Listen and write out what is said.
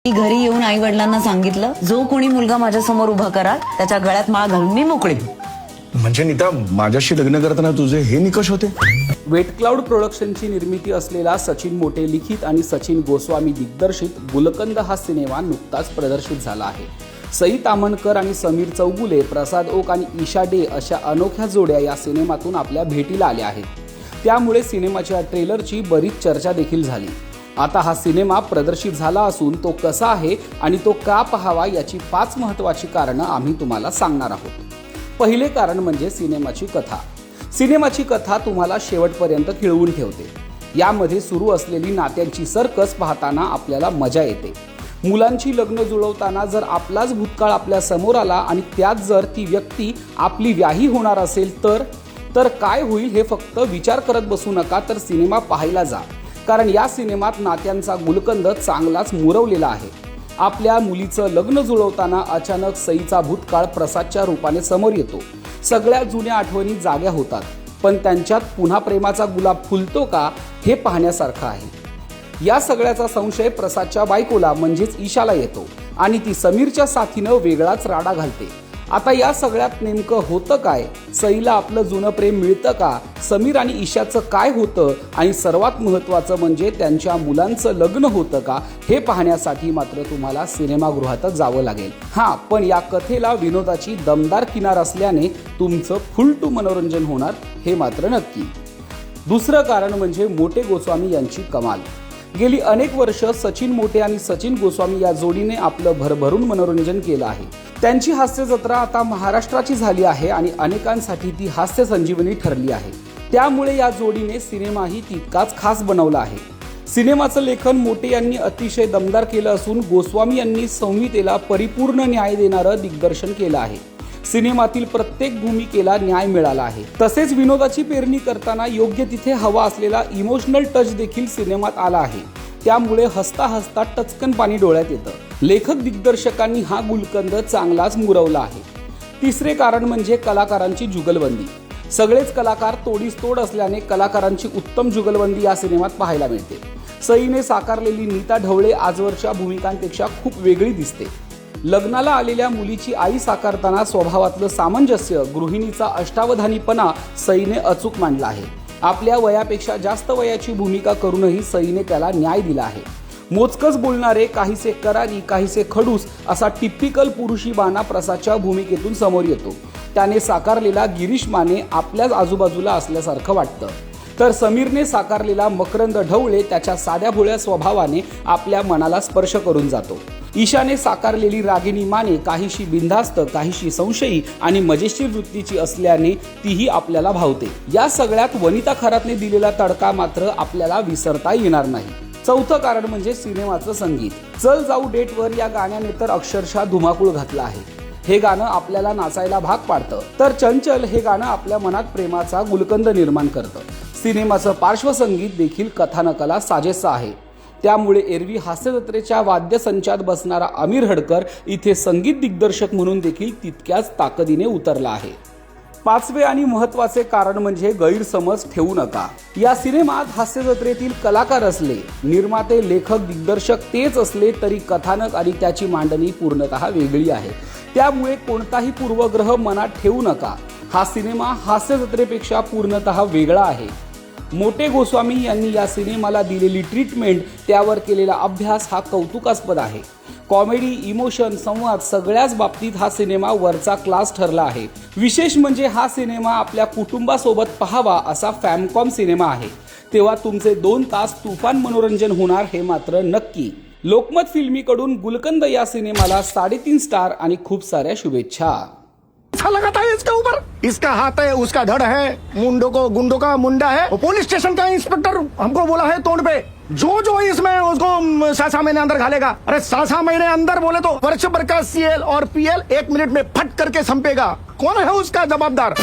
मी घरी येऊन आई वडिलांना सांगितलं, जो कोणी मुलगा माझ्या समोर उभा करा त्याच्या गळ्यात माळ घालून मी मोकळी. म्हणजे नीता, माझ्याशी लग्न करताना तुझे हे निकष होते? वेट क्लाउड प्रोडक्शनची निर्मिती असलेला सचिन मोटे लिखित आणि सचिन गोस्वामी दिग्दर्शित गुलकंद हा सिनेमा नुकताच प्रदर्शित झाला आहे. सई तामणकर आणि समीर चौगुले, प्रसाद ओक आणि ईशा डे अशा अनोख्या जोड्या या सिनेमातून आपल्या भेटीला आल्या आहेत. त्यामुळे सिनेमाच्या ट्रेलरची बरीच चर्चा देखील झाली. आता हा सिनेमा प्रदर्शित झाला असून तो कसा आहे आणि तो का पाहावा याची 5 महत्त्वाची कारणं आम्ही तुम्हाला सांगणार आहोत. पहिले कारण म्हणजे सिनेमाची कथा. सिनेमाची कथा तुम्हाला शेवटपर्यंत खिळवून ठेवते. यामध्ये सुरू असलेली नात्यांची सर्कस पाहताना आपल्याला मजा येते. मुलांची लग्न जुळवताना जर आपलाच भूतकाळ आपल्या समोर आला आणि त्यात जर ती व्यक्ती आपली व्याही होणार असेल तर काय होईल हे फक्त विचार करत बसू नका, तर सिनेमा पाहायला जा. कारण या सिनेमात नात्यांचा गुलकंद चांगलाच मुरवलेला आहे. आपल्या मुलीचं लग्न जुळवताना अचानक सईचा भूतकाळ प्रसादच्या रूपाने समोर येतो. सगळ्या जुन्या आठवणी जाग्या होतात, पण त्यांच्यात पुन्हा प्रेमाचा गुलाब फुलतो का हे पाहण्यासारखं आहे. या सगळ्याचा संशय प्रसादच्या बायकोला म्हणजेच ईशाला येतो आणि ती समीरच्या साथीनं वेगळाच राडा घालते. आता या सगळ्यात नेमकं होतं काय? सईला आपलं जुनं प्रेम मिळतं का? समीर आणि ईशाचं काय होतं? आणि सर्वात महत्त्वाचं म्हणजे त्यांच्या मुलांचं लग्न होतं का? हे पाहण्यासाठी मात्र तुम्हाला सिनेमागृहातच जावं लागेल. पण या कथेला विनोदाची दमदार किनार असल्याने तुमचं फुल टू मनोरंजन होणार हे मात्र नक्की. दुसरं कारण म्हणजे मोटे गोस्वामी यांची कमाल. गेली अनेक वर्ष सचिन मोटे आणि सचिन गोस्वामी या जोडीने आपलं भरभरून मनोरंजन केलं आहे. त्यांची हास्य जत्रा आता महाराष्ट्राची झाली आहे आणि अनेकांसाठी ती हास्य संजीवनी ठरली आहे. त्यामुळे या जोडीने सिनेमाही तितकाच खास बनवला आहे. सिनेमाचं लेखन मोटे यांनी अतिशय दमदार केलं असून गोस्वामी यांनी संहितेला परिपूर्ण न्याय देणारं दिग्दर्शन केलं आहे. सिनेमातील प्रत्येक भूमिकेला न्याय मिळाला आहे. तसेच विनोदाची पेरणी करताना योग्य तिथे हवा असलेला इमोशनल टच देखील सिनेमात आला आहे. त्यामुळे हसता हसता टचकन पाणी डोळ्यात येतं. लेखक दिग्दर्शकांनी हा गुलकंद चांगलाच मुरवला आहे. तिसरे कारण म्हणजे कलाकारांची जुगलबंदी. सगळेच कलाकार तोडीस तोड असल्याने कलाकारांची उत्तम जुगलबंदी या सिनेमात पाहायला मिळते. सईने साकारलेली नीता ढवळे आजवरच्या भूमिकांपेक्षा खूप वेगळी दिसते. लग्नाला आलेल्या मुलीची आई साकारताना स्वभावातलं सामंजस्य, गृहिणीचा अष्टावधानीपणा सईने अचूक मांडला आहे. आपल्या वयापेक्षा जास्त वयाची भूमिका करूनही सईने त्याला न्याय दिला आहे. मोजकच बोलणारे, काहीसे करारी, काहीसे खडूस असा टिपिकल पुरुषी बाणा प्रसादच्या भूमिकेतून समोर येतो. त्याने साकारलेला गिरीश माने आपल्याच आजूबाजूला असल्यासारखं वाटतं. तर समीरने साकारलेला मकरंद ढवळे त्याच्या साध्या भोळ्या स्वभावाने आपल्या मनाला स्पर्श करून जातो. ईशाने साकारलेली रागिनी माने काहीशी बिनधास्त, काहीशी संशयी आणि मजेशीर वृत्तीची असल्याने तीही आपल्याला भावते. या सगळ्यात वनिता खरातने दिलेला तडका मात्र आपल्याला विसरता येणार नाही. चौथं कारण म्हणजे सिनेमाचं संगीत. चल जाऊ डेटवर या गाण्याने तर अक्षरशः धुमाकूळ घातला आहे. हे गाणं आपल्याला नाचायला भाग पाडतं, तर चंचल हे गाणं आपल्या मनात प्रेमाचा गुलकंद निर्माण करतं. सिनेमाचं पार्श्वसंगीत देखील कथानकाला साजेसं आहे. त्यामुळे एरवी हास्यजत्रेच्या वाद्यसंचात बसणारा आमिर हडकर इथे संगीत दिग्दर्शक म्हणून देखील तितक्याच ताकदीने उतरला आहे. पाचवे आणि महत्त्वाचे कारण म्हणजे गैरसमज ठेवू नका. या सिनेमात हास्यजत्रेतील कलाकार असले, निर्माते, लेखक, दिग्दर्शक तेच असले तरी कथानक आणि त्याची मांडणी पूर्णतः वेगळी आहे. त्यामुळे कोणताही पूर्वग्रह मनात ठेवू नका. हा सिनेमा हास्यजत्रेपेक्षा पूर्णतः वेगळा आहे. मोटे गोस्वामी यांनी या सिनेमाला दिलेली ट्रीटमेंट, त्यावर केलेला अभ्यास हा कौतुकास्पद आहे. कॉमेडी, इमोशन, संवाद सगळ्याच बाबतीत हा सिनेमा वरचा क्लास ठरला आहे. विशेष म्हणजे हा सिनेमा आपल्या कुटुंबासोबत पाहावा असा फॅमकॉम सिनेमा आहे. तेव्हा तुमचे 2 तास तुफान मनोरंजन होणार हे मात्र नक्की. लोकमत फिल्मीकडून गुलकंद या सिनेमाला 3.5 स्टार आणि खूप साऱ्या शुभेच्छा. अच्छा लगाता है इसके ऊपर, इसका हाथ है, उसका धड़ है, गुंडों का मुंडा है. वो पुलिस स्टेशन का इंस्पेक्टर हमको बोला है तोड़ पे जो इसमें उसको 7 महीने अंदर घालेगा. अरे 7 महीने अंदर बोले तो वर्ष भर का CL और PL 1 मिनट में फट करके संपेगा. कौन है उसका जवाबदार?